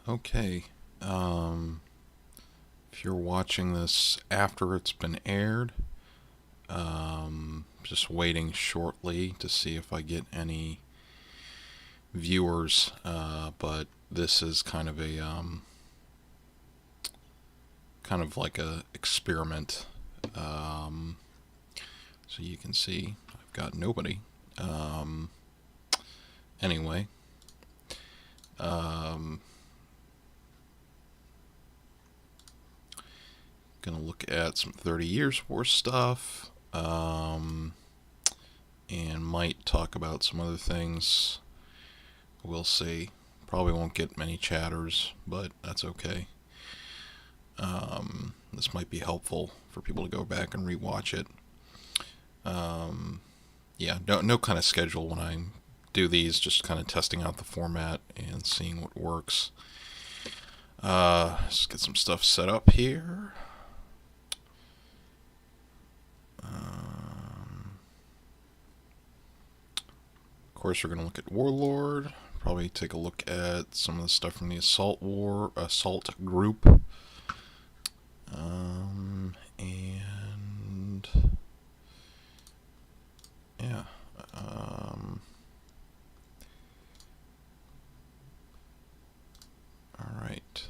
Okay. Um, if you're watching this after it's been aired, just waiting shortly to see if I get any viewers. But this is kind of like a experiment. Um, so you can see I've got nobody. Um, anyway, um, gonna look at some 30 years war stuff, and might talk about some other things. We'll see. Probably won't get many chatters, but that's okay. This might be helpful for people to go back and rewatch it. Yeah, no kind of schedule when I do these, just kind of testing out the format and seeing what works. Let's get some stuff set up here. Of course, we're going to look at Warlord. Probably take a look at some of the stuff from the Assault group. And yeah. All right.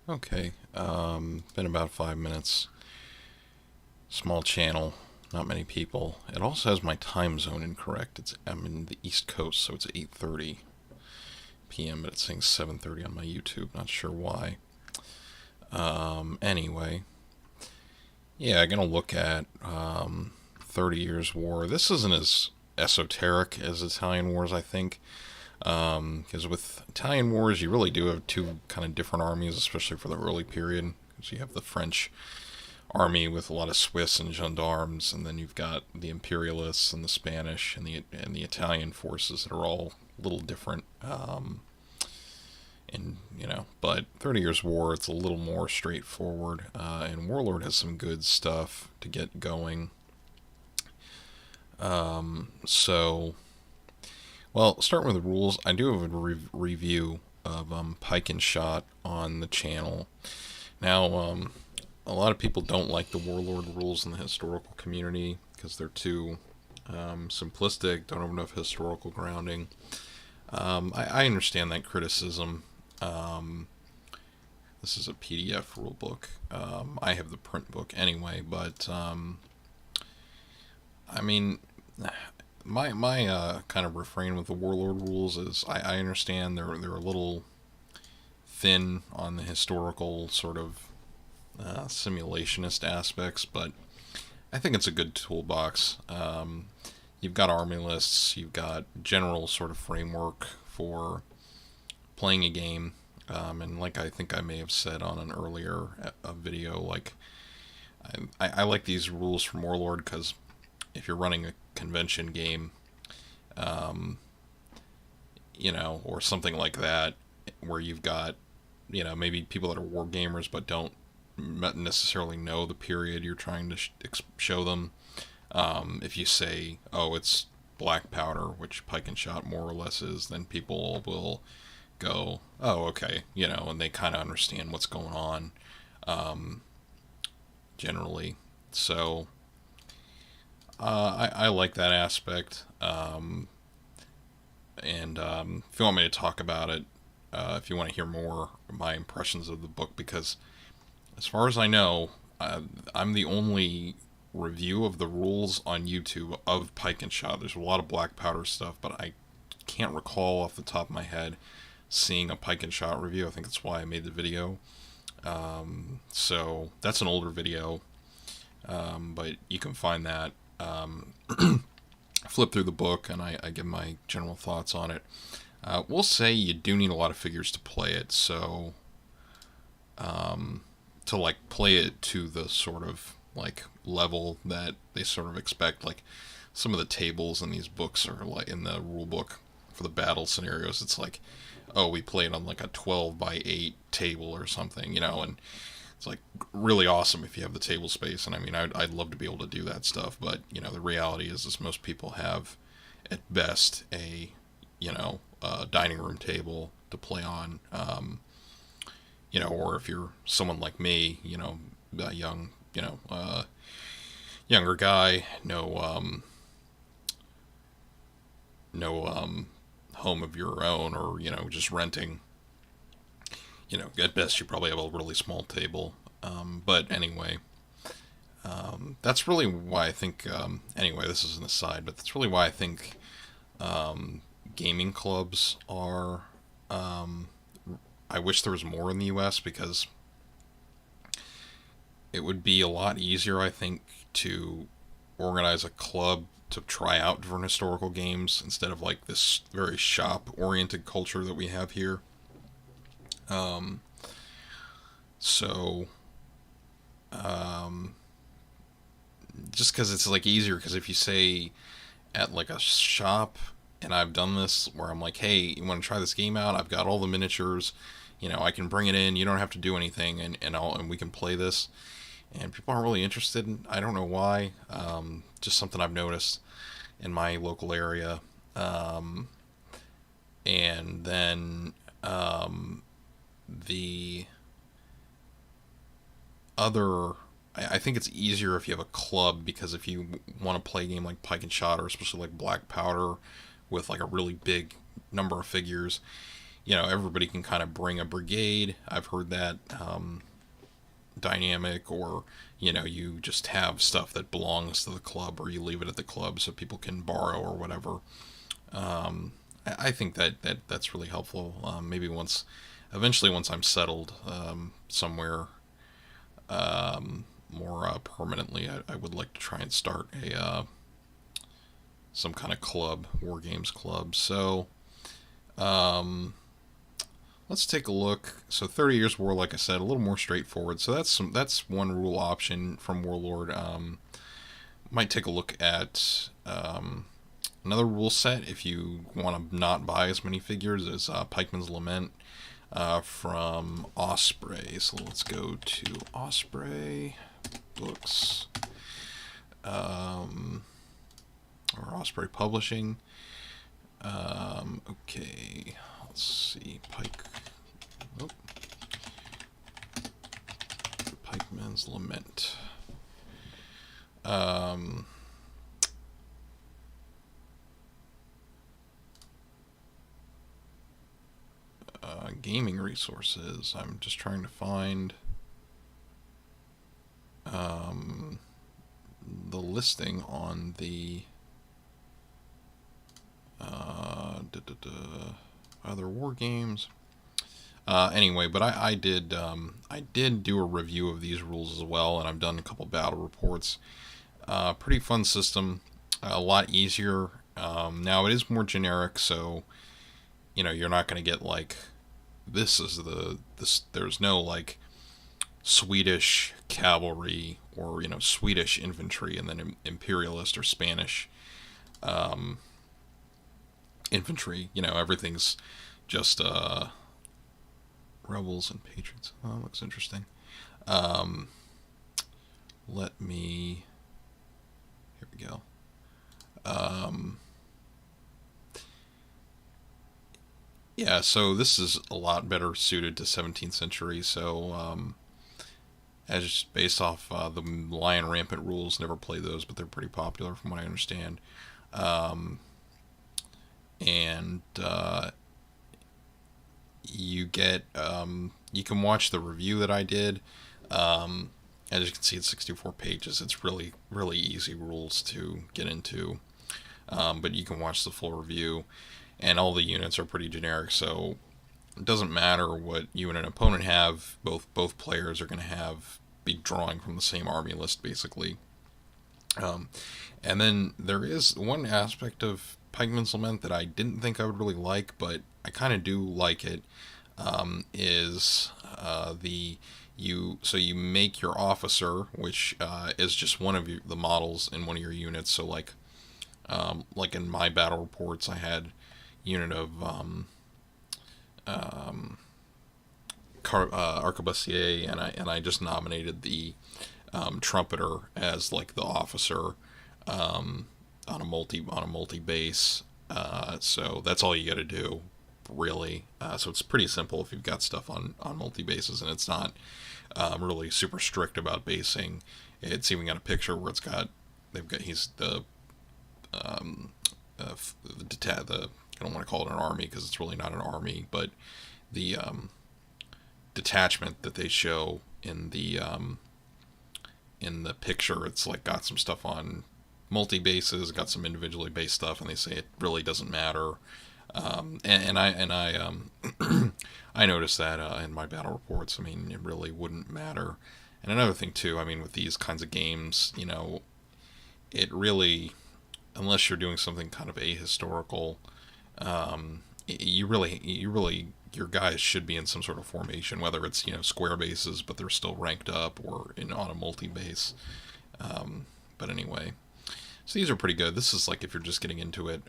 Okay. Been about 5 minutes. Small channel, not many people. It also has my time zone incorrect. I'm in the East Coast, so it's 8:30 p.m., but it's saying 7:30 on my YouTube. Not sure why. Anyway, yeah, I'm gonna look at 30 Years War. This isn't as esoteric as Italian Wars, I think. Because with Italian Wars, you really do have two kind of different armies, especially for the early period. Because you have the French army with a lot of Swiss and gendarmes, and then you've got the Imperialists and the Spanish and the Italian forces that are all a little different. But 30 Years War, it's a little more straightforward, and Warlord has some good stuff to get going. So, well, starting with the rules, I do have a review of Pike and Shot on the channel. Now, a lot of people don't like the Warlord rules in the historical community because they're too simplistic, don't have enough historical grounding. I understand that criticism. Um, this is a PDF rulebook. I have the print book anyway, but I mean, my kind of refrain with the Warlord rules is I understand they're a little thin on the historical sort of simulationist aspects, but I think it's a good toolbox. You've got army lists, you've got general sort of framework for playing a game, and like I think I may have said on an earlier video, like I like these rules from Warlord because if you're running a convention game, um, or something like that, where you've got, maybe people that are war gamers but don't necessarily know the period you're trying to show them. If you say, oh, it's black powder, which pike and shot more or less is, then people will go, oh, okay, and they kind of understand what's going on, generally. So, I like that aspect. And if you want me to talk about it, if you want to hear more of my impressions of the book, because as far as I know, I'm the only review of the rules on YouTube of pike and shot. There's a lot of black powder stuff, but I can't recall off the top of my head seeing a pike and shot review. I think that's why I made the video. So that's an older video, but you can find that. Flip through the book and I give my general thoughts on it. We'll say you do need a lot of figures to play it, so to like play it to the sort of like level that they sort of expect. Like some of the tables in these books are like in the rule book for the battle scenarios, it's like, oh, we played on like a 12 by 8 table or something, and it's like really awesome if you have the table space. And I mean, I'd love to be able to do that stuff, but the reality is most people have at best a dining room table to play on. Or if you're someone like me, a young, younger guy, no home of your own, or just renting. At best you probably have a really small table. But anyway, that's really why I think. Anyway, this is an aside, but that's really why I think gaming clubs are. I wish there was more in the U.S. because it would be a lot easier, I think, to organize a club to try out different historical games instead of like this very shop-oriented culture that we have here. So, just because it's like easier, because if you say at like a shop, and I've done this where I'm like, hey, you want to try this game out? I've got all the miniatures, I can bring it in, you don't have to do anything, and we can play this. And people aren't really interested in, I don't know why, just something I've noticed in my local area. And then the other, I think it's easier if you have a club, because if you want to play a game like pike and shot, or especially like black powder with like a really big number of figures, everybody can kind of bring a brigade. I've heard that dynamic, or you just have stuff that belongs to the club, or you leave it at the club so people can borrow or whatever. I think that's really helpful. Maybe eventually once I'm settled somewhere more permanently, I would like to try and start a some kind of club, war games club. So let's take a look. So 30 Years War, like I said, a little more straightforward. So that's one rule option from Warlord. Might take a look at another rule set if you want to not buy as many figures as Pikeman's Lament from Osprey. So let's go to Osprey books, or Osprey Publishing. Okay, let's see, Pikeman's Lament. gaming resources. I'm just trying to find the listing on the other war games. Anyway, but I did do a review of these rules as well, and I've done a couple battle reports. Pretty fun system, a lot easier. Now it is more generic, so you're not going to get like this is this. There's no like Swedish cavalry or Swedish infantry and then imperialist or Spanish infantry. Everything's just rebels and patriots. Oh, that looks interesting. Let me. Here we go. Yeah, so this is a lot better suited to 17th century. So, as based off the Lion Rampant rules, never played those, but they're pretty popular from what I understand. And you get you can watch the review that I did. As you can see, it's 64 pages. It's really, really easy rules to get into. But you can watch the full review, and all the units are pretty generic, so it doesn't matter what you and an opponent have. Both players are going to be drawing from the same army list, basically. And then there is one aspect of Pikeman's Lament that I didn't think I would really like, but I kind of do like it. Is you make your officer, which is just one of the models in one of your units. So like in my battle reports, I had a unit of arquebusier, and I just nominated the trumpeter as like the officer on a multi base. So that's all you got to do, really. So it's pretty simple if you've got stuff on multi bases, and it's not really super strict about basing. It's even got a picture where he's the I don't want to call it an army because it's really not an army, but the detachment that they show in the picture, it's like got some stuff on multi bases, got some individually based stuff, and they say it really doesn't matter. And I I noticed that in my battle reports. I mean, it really wouldn't matter. And another thing too, I mean, with these kinds of games, it really, unless you're doing something kind of ahistorical, you really your guys should be in some sort of formation, whether it's square bases but they're still ranked up, or on a multi base. But anyway, so these are pretty good. This is like if you're just getting into it.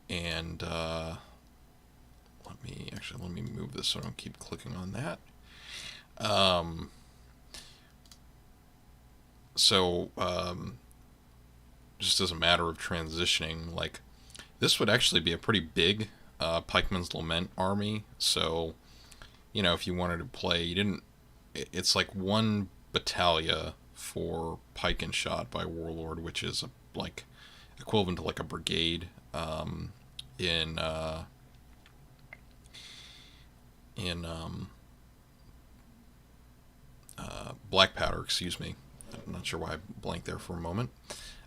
And let me move this so I don't keep clicking on that. Just as a matter of transitioning, like this would actually be a pretty big Pikeman's Lament army. So, if you wanted to play, it's like one battalion for pike and shot by Warlord, which is like equivalent to like a brigade in black powder, excuse me. I'm not sure why I blanked there for a moment.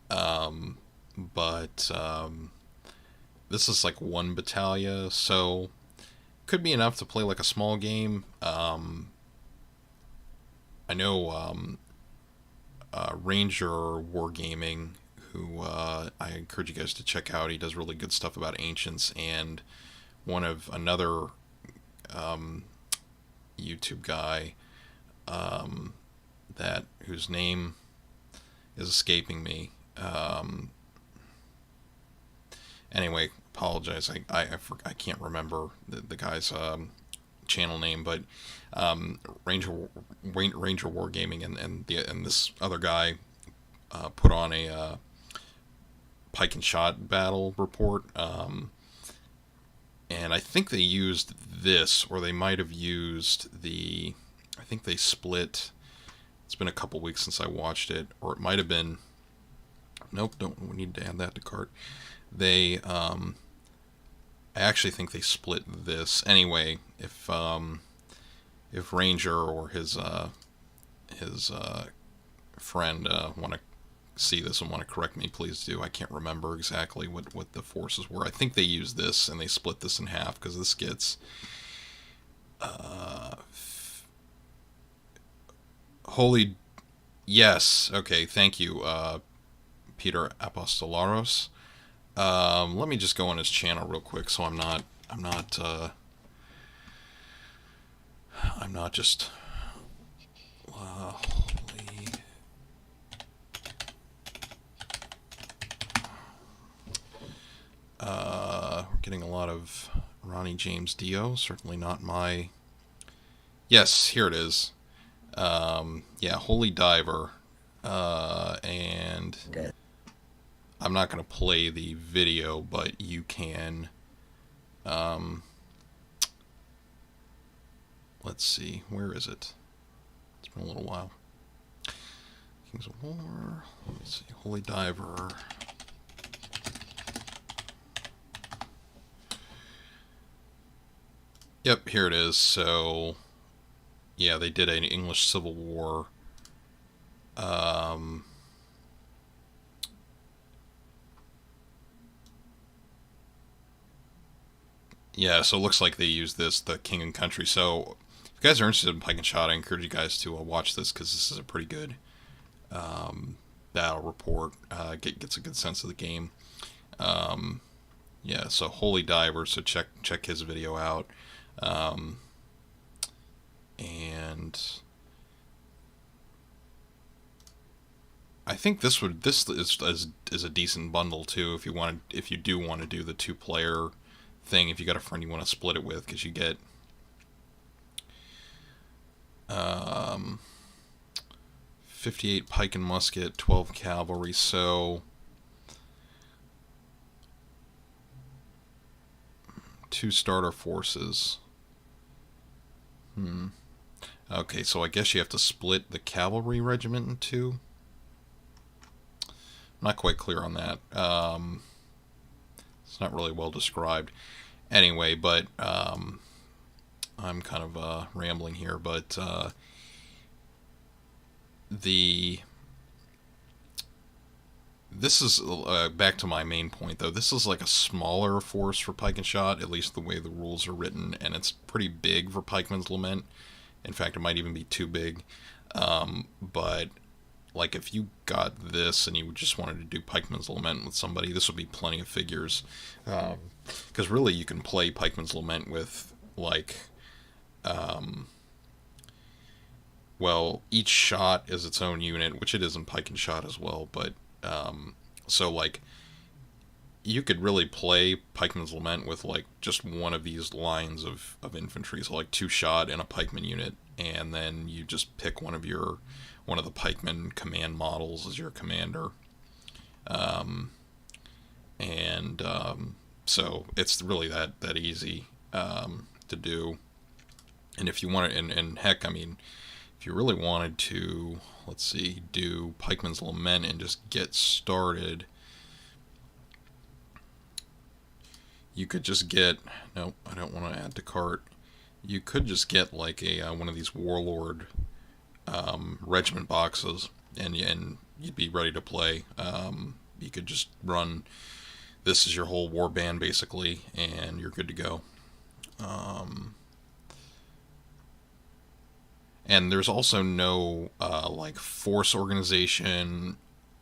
But this is like one battalion, so could be enough to play like a small game. I know Ranger Wargaming, who I encourage you guys to check out. He does really good stuff about ancients, and another YouTube guy whose name is escaping me. Anyway, apologize. I can't remember the guy's channel name, but Ranger Wargaming and this other guy put on a pike and shot battle report, and I think they used this, or they might have used I think they split. It's been a couple weeks since I watched it, or it might have been. Nope, we need to add that to cart. They I actually think they split this anyway. If Ranger or his friend want to see this and want to correct me, please do. I can't remember exactly what the forces were. I think they used this and they split this in half because this gets holy. Yes. Okay. Thank you, Peter Apostolaros. Let me just go on his channel real quick, so I'm not just holy. We're getting a lot of Ronnie James Dio. Certainly not my. Yes, here it is. Yeah, Holy Diver. And I'm not going to play the video, but you can. Let's see, where is it? It's been a little while. Kings of War. Let's see, Holy Diver. Yep, here it is. So, yeah, they did an English Civil War. Yeah, so it looks like they used this, the King and Country. So, if you guys are interested in Pike and Shot, I encourage you guys to watch this because this is a pretty good battle report. Gets a good sense of the game. Yeah, so Holy Diver. So check his video out. And I think this is a decent bundle too if you do want to do the 2-player thing, if you got a friend you want to split it with, because you get 58 pike and musket, 12 cavalry, so 2 starter forces. Okay, so I guess you have to split the cavalry regiment in 2. I'm not quite clear on that. It's not really well described. Anyway, but I'm kind of rambling here, but this is back to my main point though. This is like a smaller force for Pike and Shot, at least the way the rules are written, and it's pretty big for Pikeman's Lament. In fact, it might even be too big. But like if you got this and you just wanted to do Pikeman's Lament with somebody, this would be plenty of figures. Because really, you can play Pikeman's Lament with like, well, each shot is its own unit, which it is in Pike and Shot as well. But so like, you could really play Pikeman's Lament with like just one of these lines of infantry, so like 2 shot and a pikeman unit, and then you just pick one of the pikeman command models as your commander. So it's really that easy to do. And if you want to, and heck, I mean, if you really wanted to, let's see, do Pikeman's Lament and just get started, you could just get, no, I don't want to add to cart. You could just get like a one of these Warlord regiment boxes, and you'd be ready to play. You could just run this is your whole war band basically, and you're good to go. And there's also no like force organization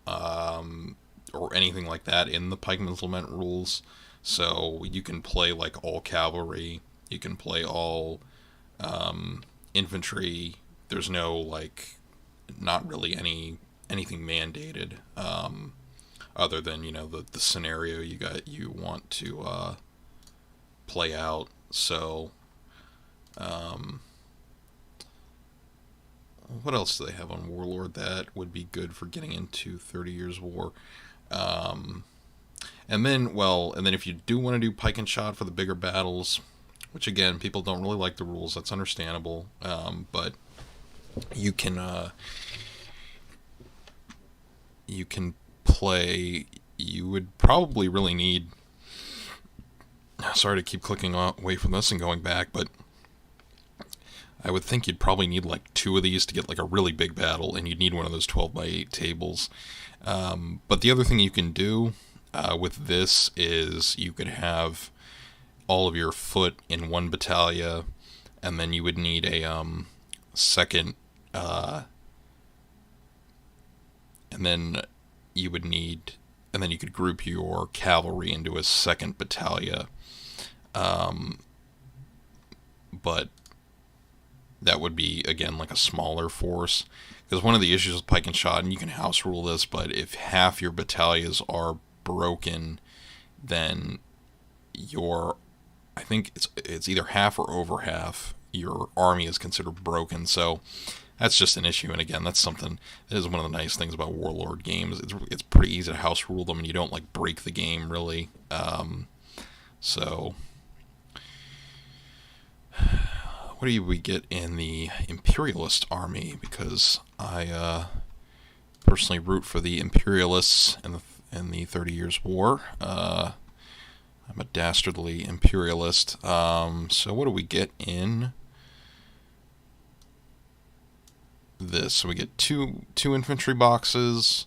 or anything like that in the Pikeman's Lament rules. So you can play like all cavalry, you can play all infantry. There's no like, not really anything mandated other than, you know, the scenario you want to play out. So what else do they have on Warlord that would be good for getting into 30 Years War? And then if you do want to do Pike and Shot for the bigger battles, which again, people don't really like the rules, that's understandable, but you can play, you would probably really need sorry to keep clicking away from this and going back, but I would think you'd probably need like 2 of these to get like a really big battle, and you'd need one of those 12 by 8 tables. But the other thing you can do with this is you could have all of your foot in one battalion, and then you would need a second, and then you would need, and then you could group your cavalry into a second battalion. But that would be, again, like a smaller force. Because one of the issues with pike and shot, and you can house rule this, but if half your battalions are broken, then your, I think it's either half or over half, your army is considered broken. So that's just an issue. And again, that's something that is one of the nice things about Warlord games. It's pretty easy to house rule them, and you don't like break the game really. So what do we get in the Imperialist army? Because I personally root for the Imperialists in the 30 Years' War. I'm a dastardly Imperialist. So what do we get in this? So we get two infantry boxes,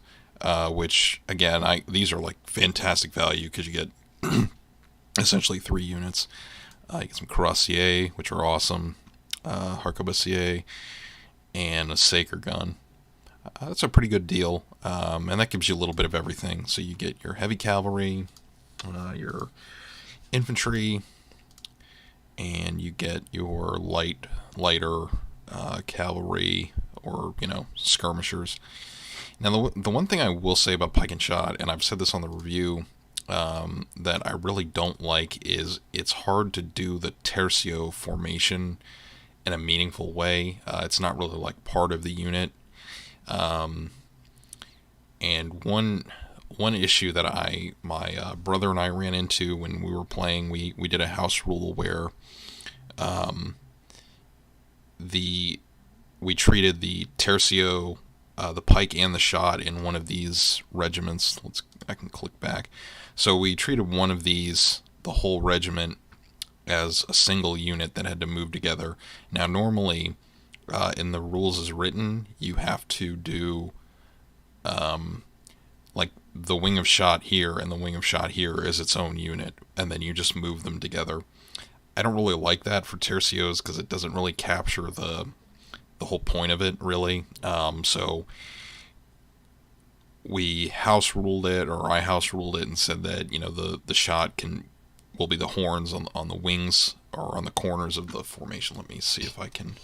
which again, these are like fantastic value because you get essentially 3 units. You get some cuirassier, which are awesome, harquebusier, and a Saker gun. That's a pretty good deal, and that gives you a little bit of everything. So you get your heavy cavalry, your infantry, and you get your lighter cavalry, or skirmishers. Now the one thing I will say about pike and shot, and I've said this on the review, that I really don't like, is it's hard to do the tercio formation in a meaningful way. It's not really like part of the unit. And one issue that my brother and I ran into when we were playing, we did a house rule where we treated the tercio, the pike and the shot in one of these regiments. I can click back. So we treated one of these, the whole regiment, as a single unit that had to move together. Now normally, in the rules as written, you have to do like the wing of shot here and the wing of shot here is its own unit, and then you just move them together. I don't really like that for tercios because it doesn't really capture the whole point of it, really. So we house ruled it, or I house ruled it, and said that the shot will be the horns on the wings or on the corners of the formation. Let me see if I can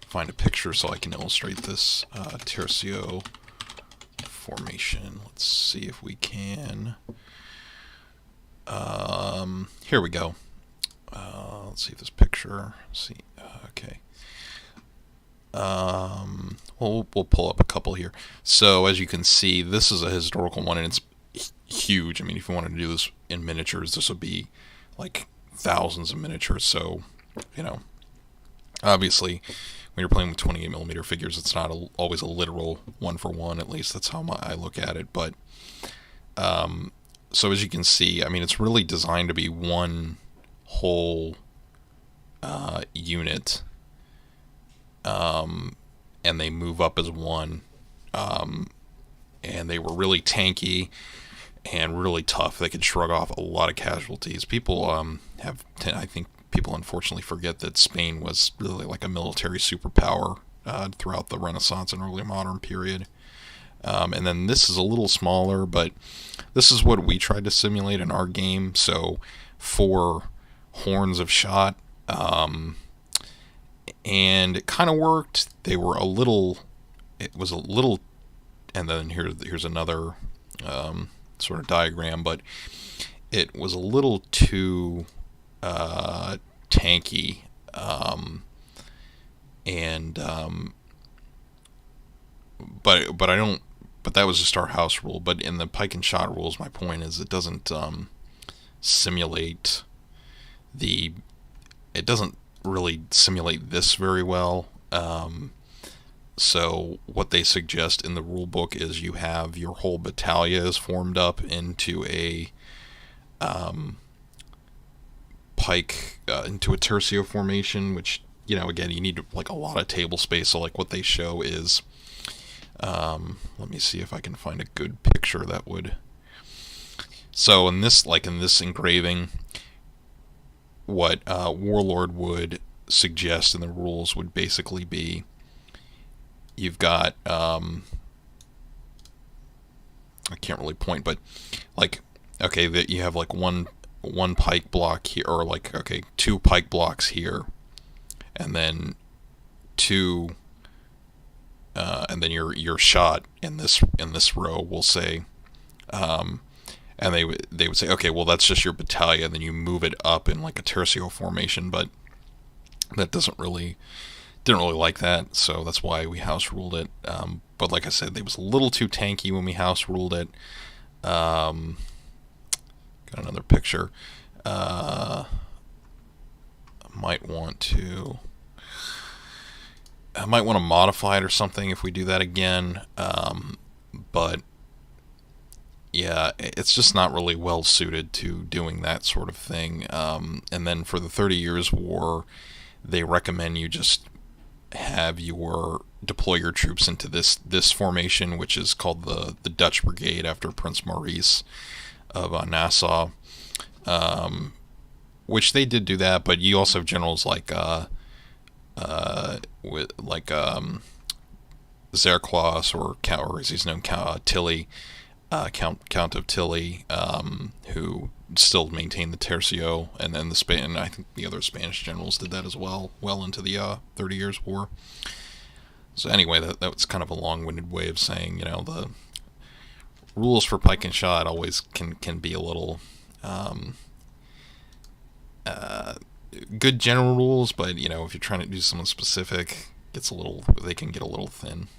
find a picture so I can illustrate this tercio formation. Let's see if we can. Here we go. Let's see this picture. See, okay. We'll pull up a couple here. So as you can see, this is a historical one, and it's huge. I mean, if you wanted to do this in miniatures, this would be like thousands of miniatures. So, obviously, when you're playing with 28mm figures, it's not always a literal 1-for-1. At least that's how I look at it. But so as you can see, I mean, it's really designed to be one whole unit. And they move up as one, and they were really tanky and really tough. They could shrug off a lot of casualties. People I think people unfortunately forget that Spain was really like a military superpower throughout the Renaissance and early modern period. And then this is a little smaller, but this is what we tried to simulate in our game. So 4 horns of shot, and it kind of worked. It was a little, and then here's another sort of diagram, but it was a little too tanky, but I don't. But that was just our house rule. But in the pike and shot rules, my point is it doesn't simulate it doesn't really simulate this very well. So what they suggest in the rule book is you have your whole battalion is formed up into a pike into a tercio formation, which, you know, again, you need like a lot of table space. So like what they show is, let me see if I can find a good picture that would. So in this engraving, what Warlord would suggest in the rules would basically be, you've got, I can't really point, but like, okay, that you have like one pike block here, or like, okay, 2 pike blocks here, and then 2, and then your shot in this row will say, and they would say, okay, well, that's just your battalion. Then you move it up in like a tercio formation, but that didn't really like that, so that's why we house ruled it. But like I said, it was a little too tanky when we house ruled it. Got another picture. Might want to modify it or something if we do that again. But yeah, it's just not really well suited to doing that sort of thing. And then for the 30 Years' War, they recommend you just have deploy your troops into this formation, which is called the Dutch Brigade, after Prince Maurice of Nassau. Which they did do that, but you also have generals like Zerklaus, or as he's known, Tilly, Count of Tilly, who still maintained the tercio, and then I think the other Spanish generals did that as well into the 30 Years' War. So anyway, that was kind of a long-winded way of saying, you know, the rules for pike and shot always can be a little good general rules, but you know, if you're trying to do something specific, they can get a little thin.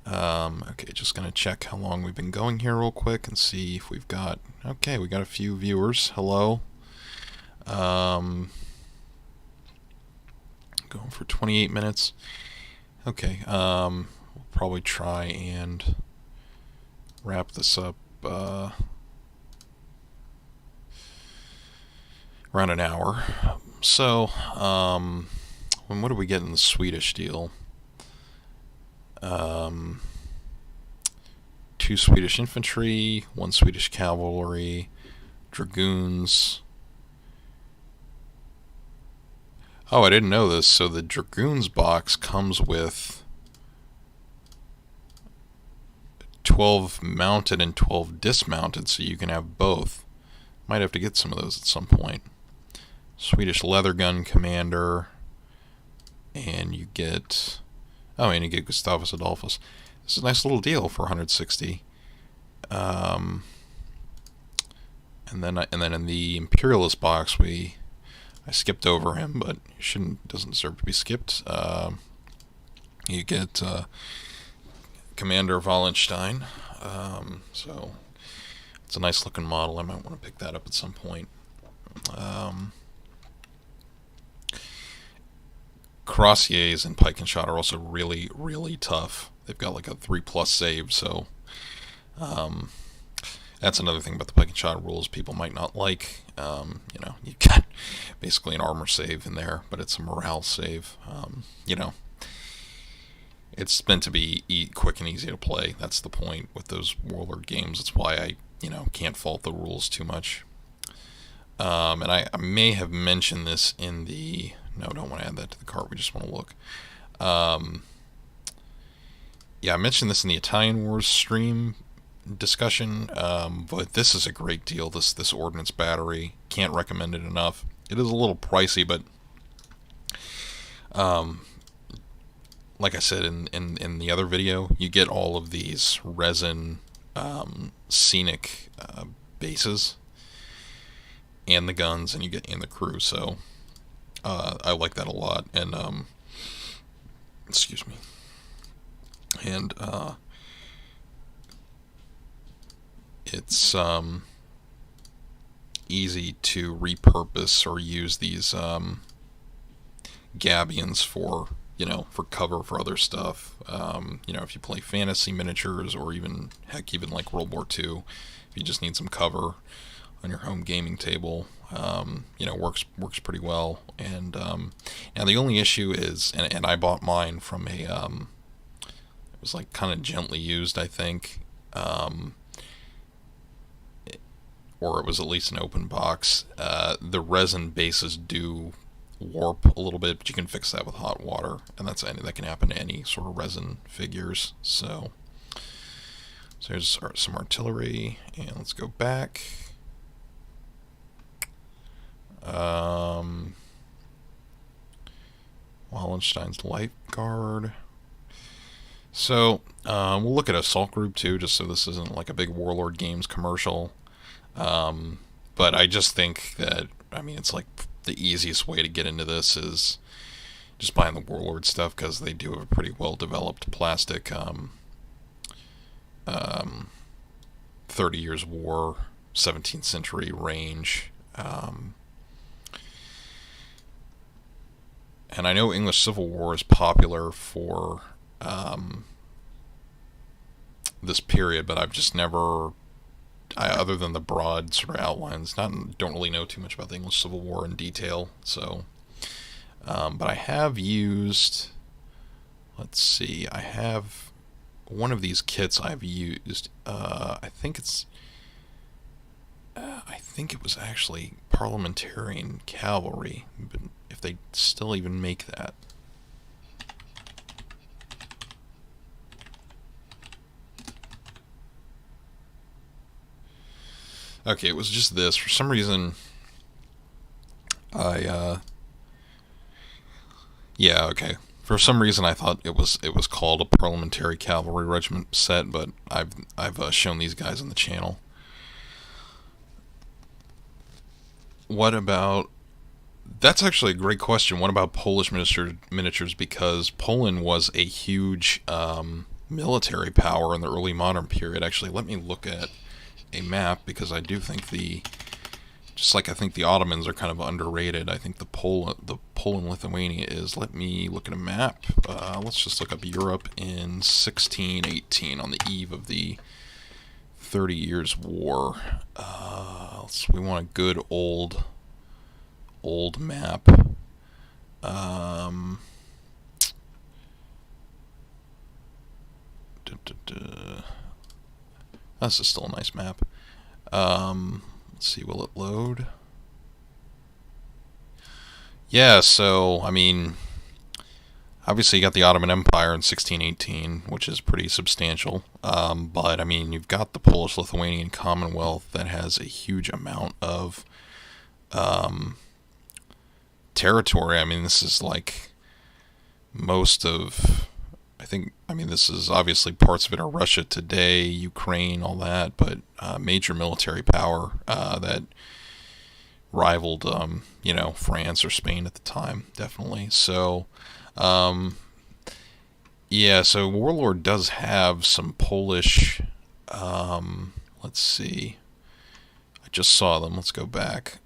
Okay, just gonna check how long we've been going here real quick and see if we've got. Okay, we got a few viewers. Hello. Going for 28 minutes. Okay. We'll probably try and wrap this up around an hour. So, what do we get in the Swedish deal? 2 Swedish infantry, 1 Swedish cavalry, dragoons. Oh, I didn't know this. So the dragoons box comes with 12 mounted and 12 dismounted, so you can have both. Might have to get some of those at some point. Swedish leather gun commander, and you get Gustavus Adolphus. This is a nice little deal for 160. And then in the Imperialist box, I skipped over him, but he doesn't deserve to be skipped. You get Commander Wallenstein. So it's a nice looking model. I might want to pick that up at some point. Cuirassiers and pike and shot are also really, really tough. They've got like a 3+ save, so that's another thing about the pike and shot rules people might not like. You know, you've got basically an armor save in there, but it's a morale save. You know, it's meant to be quick and easy to play. That's the point with those Warlord games. That's why I, can't fault the rules too much. And I may have mentioned this in the... No, don't want to add that to the cart. We just want to look. Yeah, I mentioned this in the Italian Wars stream discussion, but this is a great deal. This ordnance battery, can't recommend it enough. It is a little pricey, but like I said in the other video, you get all of these resin scenic bases and the guns, and you get in the crew. So I like that a lot, and excuse me, and it's easy to repurpose or use these gabions for cover for other stuff. If you play fantasy miniatures, or even like World War II, if you just need some cover your home gaming table. Works pretty well. And now the only issue is, and I bought mine from a it was like kind of gently used, I think, or it was at least an open box. The resin bases do warp a little bit, but you can fix that with hot water, and that can happen to any sort of resin figures. So here's some artillery, and let's go back. Wallenstein's Light Guard. So we'll look at Assault Group too, just so this isn't like a big Warlord Games commercial. But I just think that, it's like the easiest way to get into this is just buying the Warlord stuff, because they do have a pretty well developed plastic 30 Years War, 17th century range. And I know English Civil War is popular for this period, but I've just never, other than the broad sort of outlines, don't really know too much about the English Civil War in detail. So, but I have used, let's see, I have one of these kits I've used. I think it was actually Parliamentarian Cavalry, but if they still even make that. Okay, it was just this. For some reason, For some reason, I thought it was called a Parliamentary Cavalry Regiment set, but I've shown these guys on the channel. What about? That's actually a great question. What about Polish miniatures? Because Poland was a huge military power in the early modern period. Actually, let me look at a map, because I do think just like I think the Ottomans are kind of underrated, I think the Poland Lithuania is. Let me look at a map. Let's just look up Europe in 1618, on the eve of the 30 Years War. We want a good old map. This is still a nice map. Let's see, will it load? Yeah, so, obviously you got the Ottoman Empire in 1618, which is pretty substantial. But, you've got the Polish-Lithuanian Commonwealth that has a huge amount of territory. This is like most of... this is obviously parts of it are Russia today, Ukraine, all that, but major military power that rivaled, France or Spain at the time, definitely. So, so Warlord does have some Polish, let's see, I just saw them, let's go back.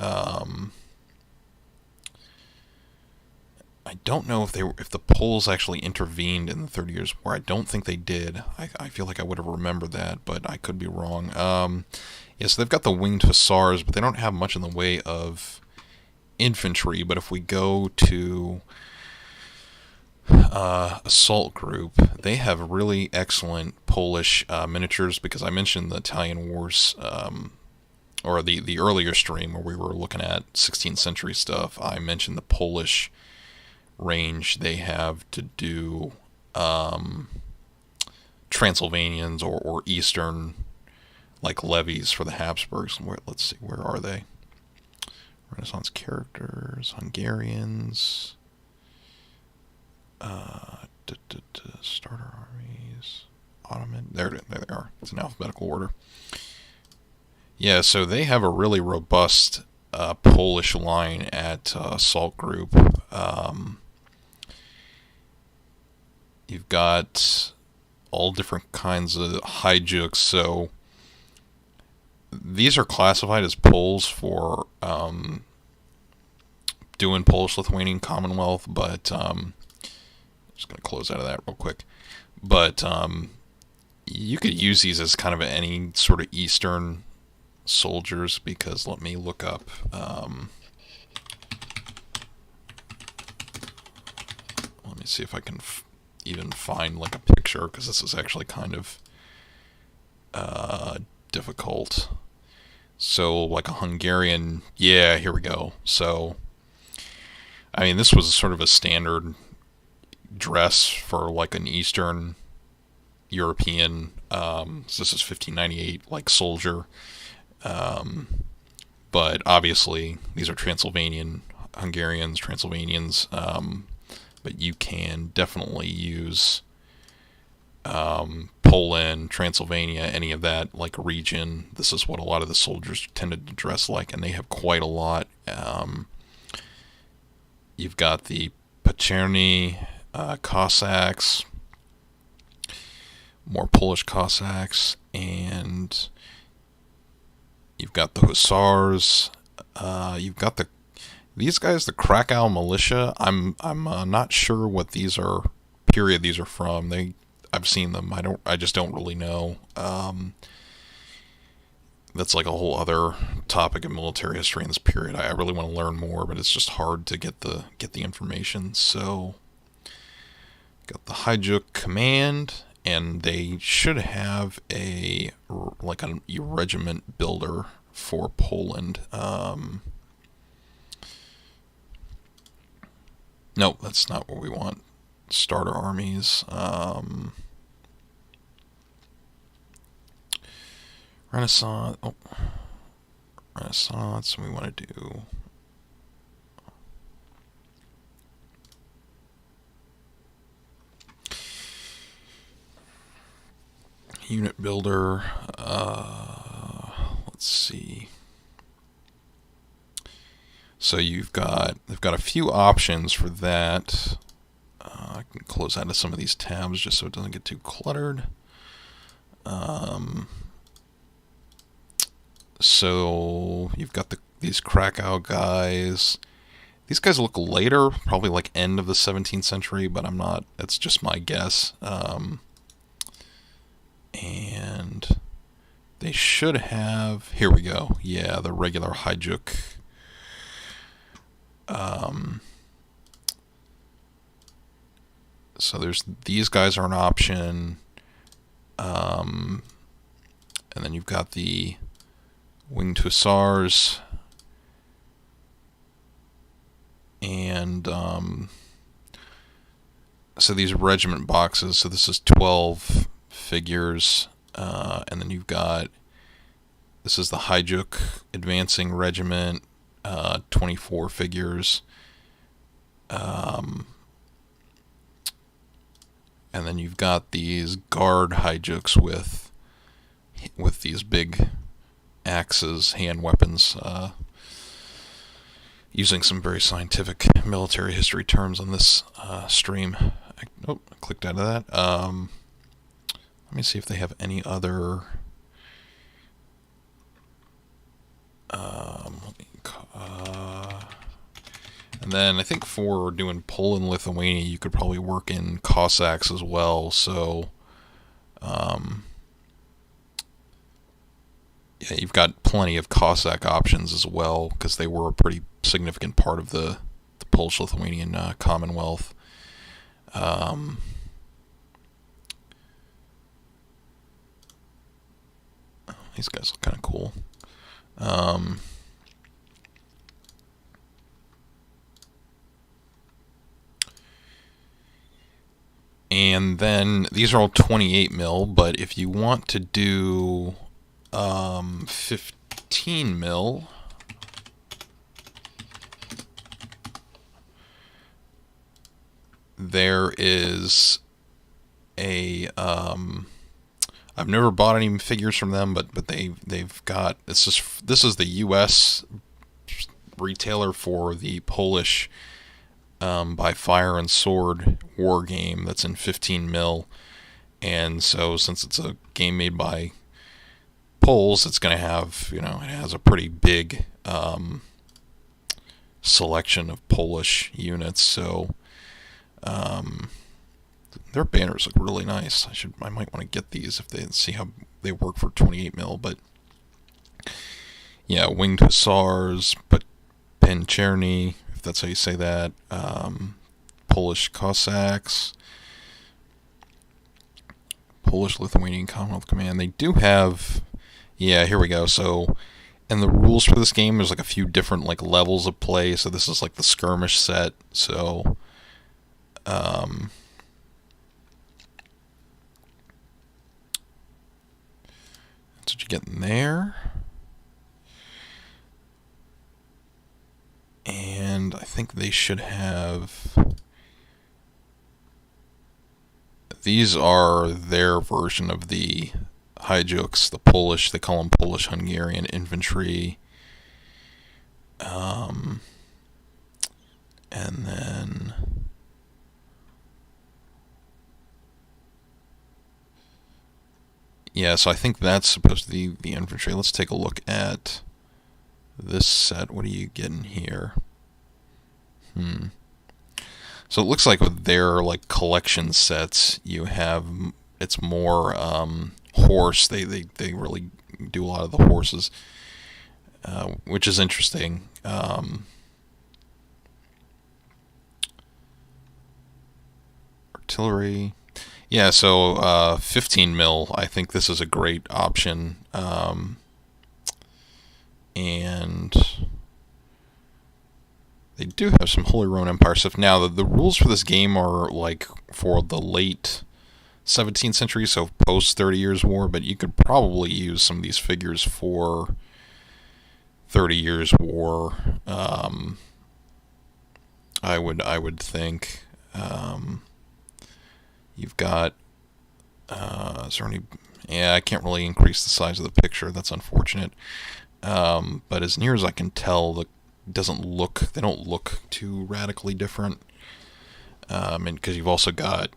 I don't know if the Poles actually intervened in the 30 Years War. I don't think they did. I feel like I would have remembered that, but I could be wrong. So they've got the winged hussars, but they don't have much in the way of infantry. But if we go to Assault Group, they have really excellent Polish miniatures, because I mentioned the Italian Wars, or the earlier stream where we were looking at 16th century stuff. I mentioned the Polish range they have to do Transylvanians or Eastern, like levies for the Habsburgs. Let's see, where are they? Renaissance characters, Hungarians, starter armies, Ottoman. There they are. It's in alphabetical order. Yeah, so they have a really robust Polish line at Assault Group. You've got all different kinds of hijukes. So these are classified as Poles for doing Polish-Lithuanian Commonwealth, but I'm just going to close out of that real quick. But you could use these as kind of any sort of Eastern soldiers, because let me look up. Let me see if I can even find like a picture, because this is actually kind of difficult. So like a Hungarian, yeah, here we go. So I mean, this was sort of a standard dress for like an Eastern European. So this is 1598, like soldier. But obviously, these are Transylvanian Hungarians, Transylvanians. But you can definitely use Poland, Transylvania, any of that like region. This is what a lot of the soldiers tended to dress like, and they have quite a lot. You've got the Pacherny Cossacks, more Polish Cossacks, and you've got the Hussars. You've got these guys, the Krakow militia. I'm not sure what these are. Period. These are from. I've seen them. I just don't really know. That's like a whole other topic of military history in this period. I really want to learn more, but it's just hard to get the information. So, got the Hajduk Command, and they should have a regiment builder for Poland. No, that's not what we want. Starter armies. Renaissance. Oh, Renaissance. We want to do. Unit builder. Let's see. So they've got a few options for that. I can close out of some of these tabs just so it doesn't get too cluttered. So you've got these Krakow guys. These guys look later, probably like end of the 17th century, but I'm not. That's just my guess. And they should have. Here we go. Yeah, the regular Hajduk. So these guys are an option. And then you've got the Winged Hussars. And so these regiment boxes. So this is 12 figures. And then you've got, this is the Hajduk Advancing Regiment, 24 figures. And then you've got these Guard Hajduks with these big axes, hand weapons, using some very scientific military history terms on this stream. I clicked out of that. Let me see if they have any other. And then I think for doing Poland, Lithuania, you could probably work in Cossacks as well. So, yeah, you've got plenty of Cossack options as well, because they were a pretty significant part of the Polish-Lithuanian Commonwealth. These guys look kind of cool. And then these are all 28 mil, but if you want to do 15 mil, there is a I've never bought any figures from them, but they've got this is the U.S. retailer for the Polish by Fire and Sword war game that's in 15 mil, and so since it's a game made by Poles, it's going to have, it has a pretty big selection of Polish units. So their banners look really nice. I might want to get these if they see how they work for 28 mil. But Yeah, winged hussars, but Pancerni, if that's how you say that. Polish Cossacks, Polish Lithuanian Commonwealth Command. They do have, yeah, here we go. So, and the rules for this game, there's like a few different like levels of play. So this is like the skirmish set. So, that's what you get in there. And I think they should have. These are their version of the Hajduks, the Polish. They call them Polish-Hungarian infantry. And then yeah, so I think that's supposed to be the infantry. Let's take a look at this set. What are you getting here? So it looks like with their like collection sets, you have it's more horse. They really do a lot of the horses, which is interesting. Artillery. Yeah, so 15 mil. I think this is a great option. And they do have some Holy Roman Empire stuff. Now, the rules for this game are like for the late 17th century, so post 30 Years' War, but you could probably use some of these figures for 30 Years' War. I would think. You've got. Is there any? Yeah, I can't really increase the size of the picture. That's unfortunate. But as near as I can tell, they don't look too radically different. And because you've also got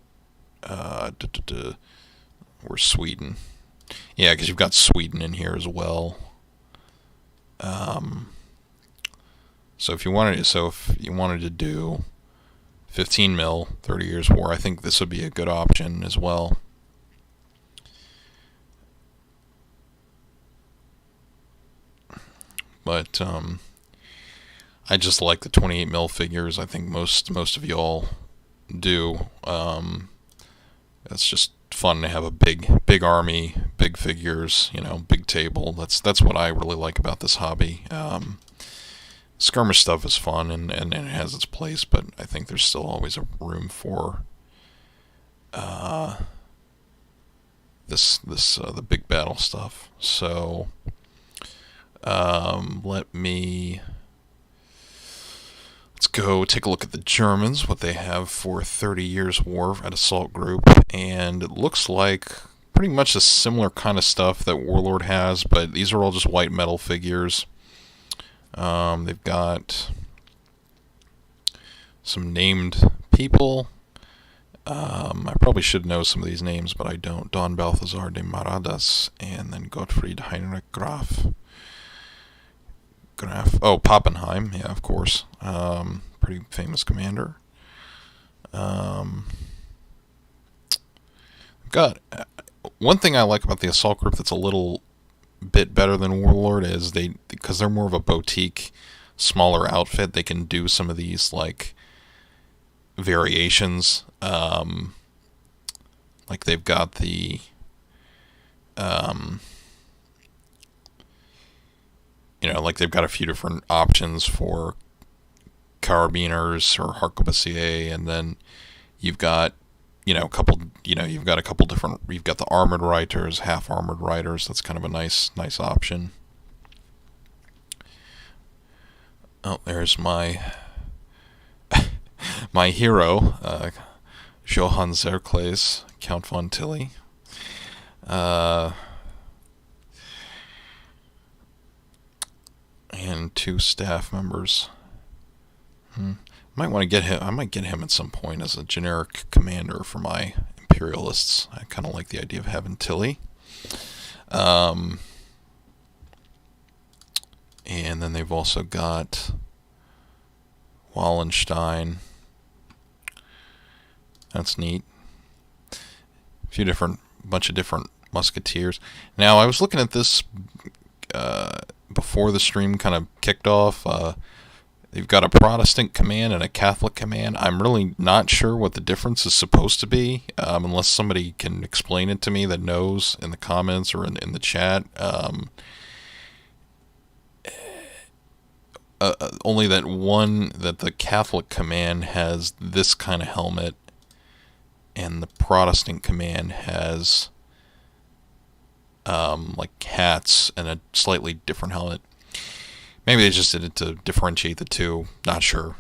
where's Sweden? Yeah, because you've got Sweden in here as well. So if you wanted to do 15 mil, 30 Years' War, I think this would be a good option as well. But I just like the 28 mil figures. I think most of y'all do. It's just fun to have a big army, big figures, big table. That's what I really like about this hobby. Skirmish stuff is fun and it has its place, but I think there's still always a room for the big battle stuff. So let's go take a look at the Germans, what they have for 30 Years' War at Assault Group, and it looks like pretty much a similar kind of stuff that Warlord has, but these are all just white metal figures. They've got some named people. I probably should know some of these names, but I don't. Don Balthazar de Maradas, and then Gottfried Heinrich Graf. Oh, Pappenheim, yeah, of course. Pretty famous commander. Got one thing I like about the Assault Group that's a little bit better than Warlord is because they're more of a boutique, smaller outfit, they can do some of these like variations. Like they've got the like they've got a few different options for carabiners or harquebusier, and then you've got a couple different. You've got the armored riders, half armored riders. That's kind of a nice option. Oh, there's my hero, Johann Zerkles, Count von Tilly. And 2 staff members. Might want to get him. I might get him at some point as a generic commander for my Imperialists. I kind of like the idea of having Tilly. And then they've also got Wallenstein. That's neat. Bunch of different musketeers. Now I was looking at this before the stream kind of kicked off. They've got a Protestant command and a Catholic command. I'm really not sure what the difference is supposed to be, unless somebody can explain it to me that knows in the comments or in the chat. Only that the Catholic command has this kind of helmet, and the Protestant command has like hats and a slightly different helmet. Maybe they just did it to differentiate the two. Not sure.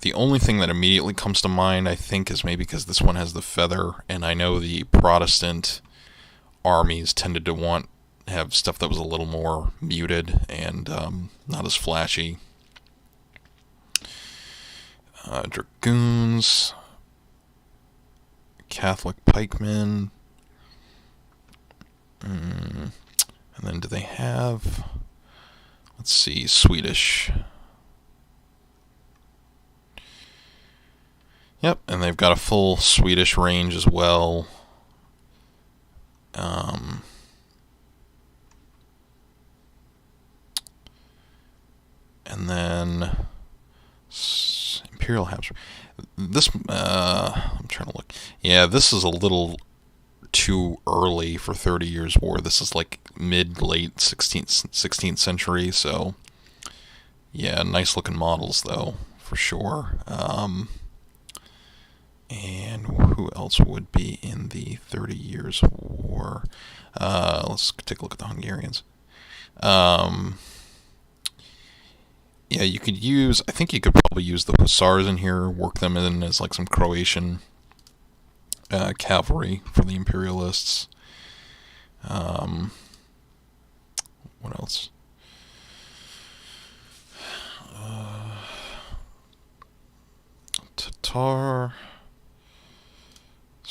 The only thing that immediately comes to mind, I think, is maybe because this one has the feather, and I know the Protestant armies tended to have stuff that was a little more muted and not as flashy. Dragoons, Catholic pikemen. And then do they have, let's see, Swedish. Yep, and they've got a full Swedish range as well. And then Imperial Habsburg. This, I'm trying to look. Yeah, this is a little too early for 30 Years' War. This is like mid-late 16th century, so yeah, nice looking models though, for sure. And who else would be in the 30 Years' War? Let's take a look at the Hungarians. Yeah, you could use, I think you could probably use the Hussars in here, work them in as like some Croatian cavalry for the Imperialists. What else? Tatar.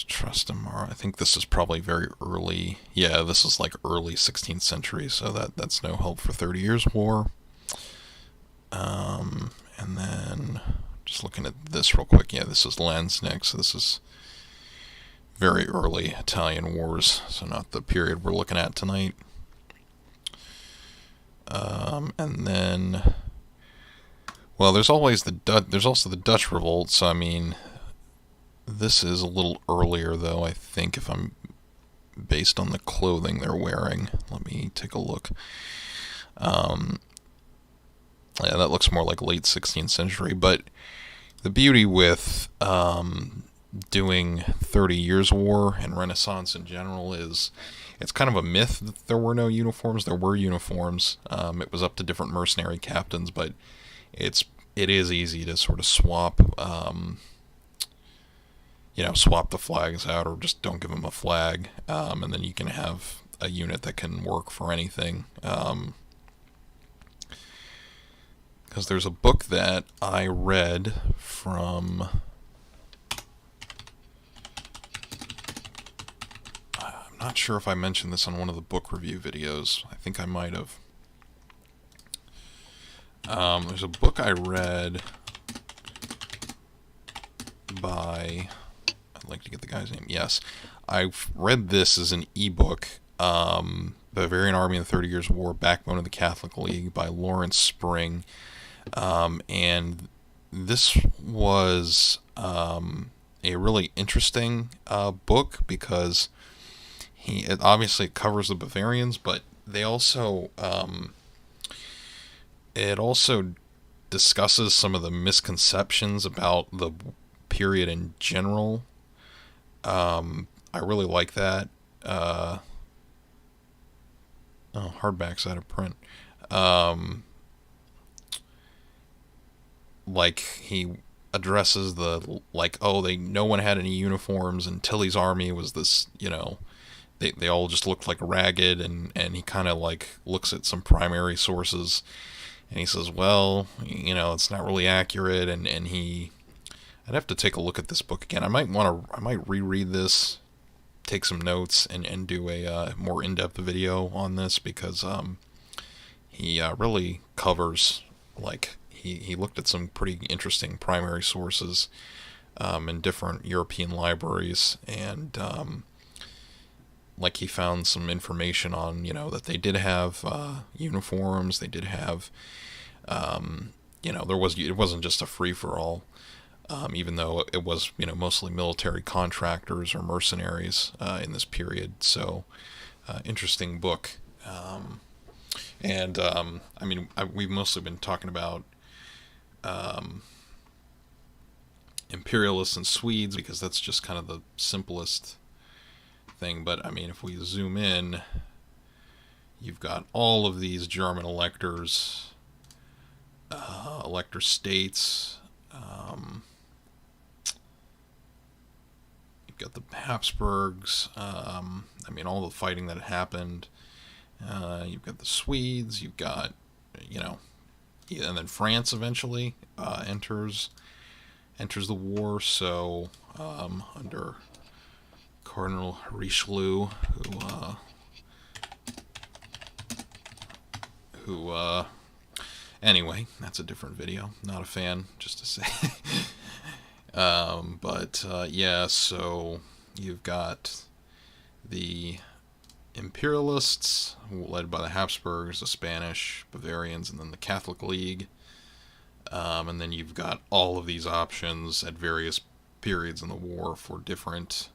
Trastamara. I think this is probably very early. Yeah, this is like early 16th century, so that's no help for 30 Years' War. And then just looking at this real quick. Yeah, this is Lansnick, so this is very early Italian wars, so not the period we're looking at tonight. And then, well, there's always there's also the Dutch revolt. So I mean, this is a little earlier though, I think, if I'm based on the clothing they're wearing. Let me take a look. Yeah, that looks more like late 16th century. But the beauty with doing 30 Years' War and Renaissance in general is it's kind of a myth that there were no uniforms. There were uniforms. It was up to different mercenary captains, but it is easy to sort of swap, swap the flags out, or just don't give them a flag, and then you can have a unit that can work for anything. Because there's a book that I read from, I'm not sure if I mentioned this on one of the book review videos. I think I might have. There's a book I read by, I'd like to get the guy's name. Yes, I've read this as an ebook. Bavarian Army in the 30 Years' War, Backbone of the Catholic League by Lawrence Spring. And this was a really interesting book because it obviously covers the Bavarians, but they also it also discusses some of the misconceptions about the period in general. I really like that. Hardback's out of print. Like, he addresses no one had any uniforms, and Tilly's army was this, they all just looked like ragged, and he kind of like looks at some primary sources, and he says, well, it's not really accurate, and I'd have to take a look at this book again. I might reread this, take some notes, and do a more in-depth video on this, because he really covers, like, he looked at some pretty interesting primary sources, in different European libraries, and like he found some information on, that they did have uniforms, they did have, it wasn't just a free for all. Even though it was, mostly military contractors or mercenaries in this period. So, interesting book. We've mostly been talking about imperialists and Swedes because that's just kind of the simplest thing. But, if we zoom in, you've got all of these German electors, elector states. Got the Habsburgs, all the fighting that happened. You've got the Swedes, you've got, and then France eventually enters the war. So under Cardinal Richelieu, who anyway, that's a different video. Not a fan, just to say. So you've got the imperialists, led by the Habsburgs, the Spanish, Bavarians, and then the Catholic League. And then you've got all of these options at various periods in the war for different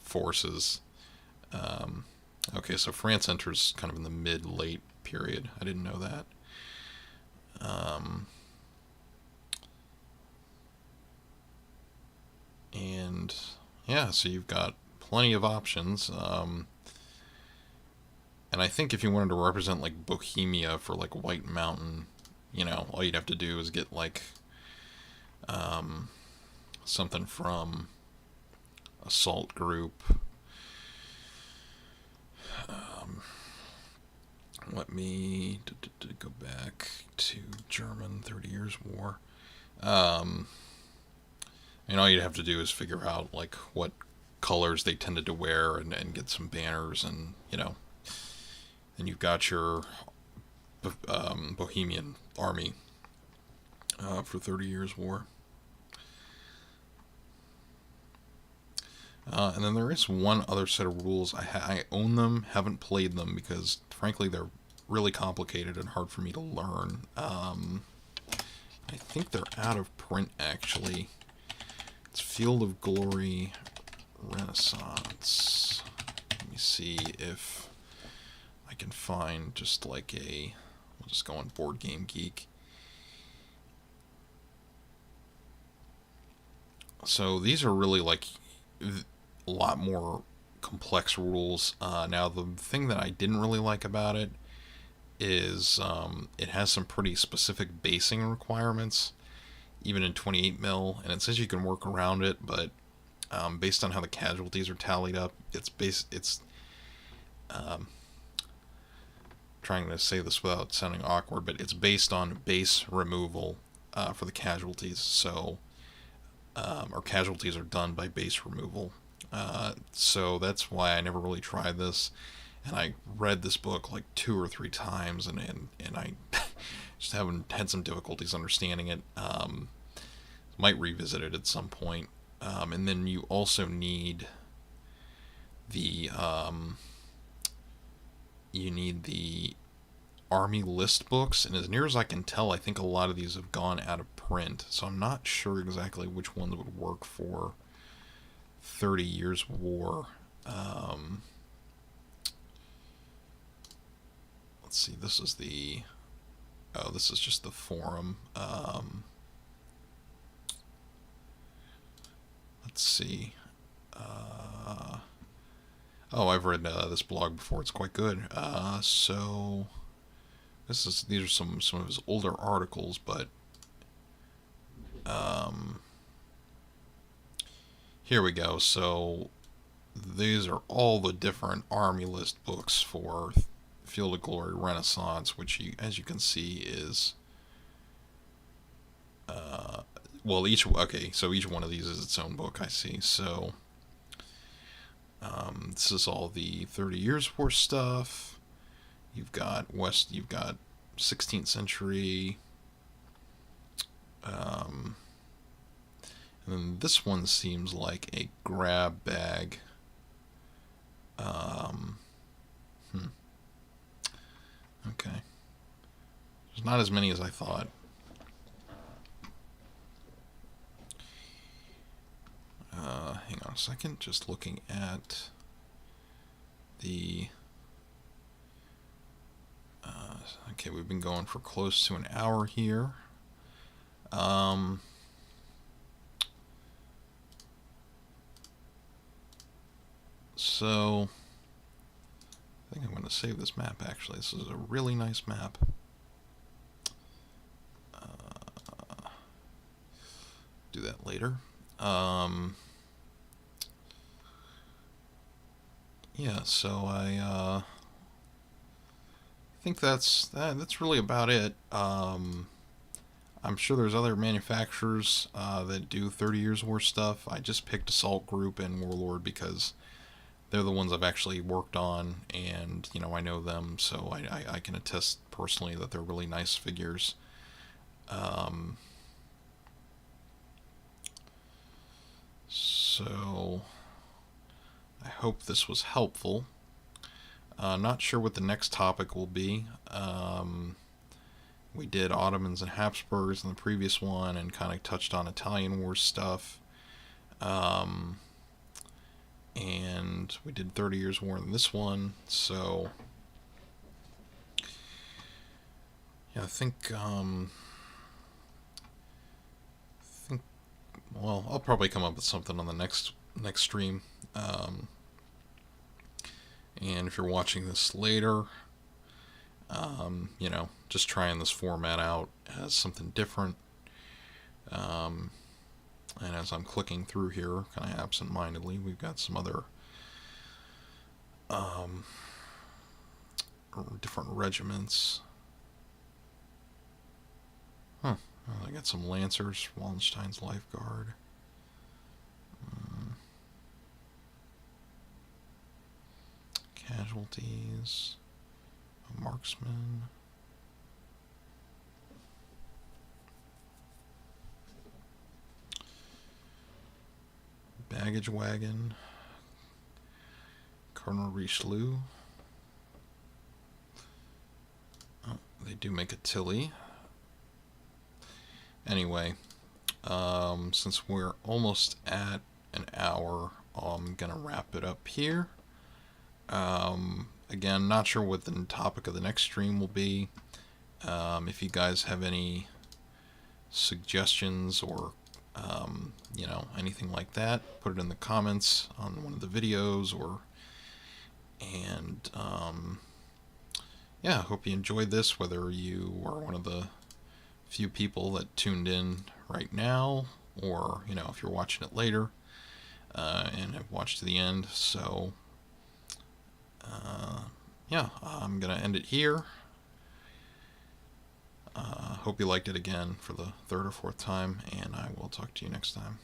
forces. Okay, so France enters kind of in the mid-late period. I didn't know that. And yeah, so you've got plenty of options. And I think if you wanted to represent like Bohemia for like White Mountain, all you'd have to do is get like something from Assault Group. Let me go back to German 30 Years' War. All you'd have to do is figure out like what colors they tended to wear and get some banners, and and you've got your Bohemian army for 30 Years' War. And then there is one other set of rules. I own them, haven't played them because frankly they're really complicated and hard for me to learn. I think they're out of print actually. It's Field of Glory Renaissance. Let me see if I can find just like we'll just go on Board Game Geek. So these are really like a lot more complex rules. Now the thing that I didn't really like about it is it has some pretty specific basing requirements, even in 28 mil, and it says you can work around it, but based on how the casualties are tallied up, it's trying to say this without sounding awkward, but it's based on base removal for the casualties. So our casualties are done by base removal. So that's why I never really tried this, and I read this book like 2 or 3 times, and I just haven't had some difficulties understanding it. Might revisit it at some point. And then you also need the army list books, and as near as I can tell, I think a lot of these have gone out of print, so I'm not sure exactly which ones would work for 30 Years' War. Let's see, this is just the forum. Let's see. I've read this blog before. It's quite good. So these are some of his older articles, but here we go. So these are all the different army list books for Field of Glory Renaissance, which as you can see is each one of these is its own book, I see. So this is all the 30 Years' War stuff. You've got 16th century. And then this one seems like a grab bag. Okay. There's not as many as I thought. Hang on a second. Just looking at the... okay, we've been going for close to an hour here. So, I think I'm going to save this map, actually. This is a really nice map. Do that later. Yeah, so I think that's really about it. I'm sure there's other manufacturers that do 30 Years War stuff. I just picked Assault Group and Warlord because they're the ones I've actually worked on, and you know, I know them, so I can attest personally that they're really nice figures. So I hope this was helpful. Not sure what the next topic will be. We did Ottomans and Habsburgs in the previous one and kind of touched on Italian War stuff. And we did 30 Years War in this one, so yeah, I think well, I'll probably come up with something on the next stream. And if you're watching this later, you know, just trying this format out as something different. And as I'm clicking through here, kind of absent-mindedly, we've got some other different regiments. Huh. Well, I got some Lancers, Wallenstein's Life Guard. Casualties. A marksman. Baggage wagon. Cardinal Richelieu. Oh, they do make a Tilly. Anyway, since we're almost at an hour, I'm gonna wrap it up here. Again, not sure what the topic of the next stream will be. If you guys have any suggestions or you know, anything like that, put it in the comments on one of the videos, and yeah, I hope you enjoyed this, whether you are one of the few people that tuned in right now, or you know, if you're watching it later and have watched to the end. So yeah, I'm gonna end it here. Hope you liked it again for the third or fourth time, and I will talk to you next time.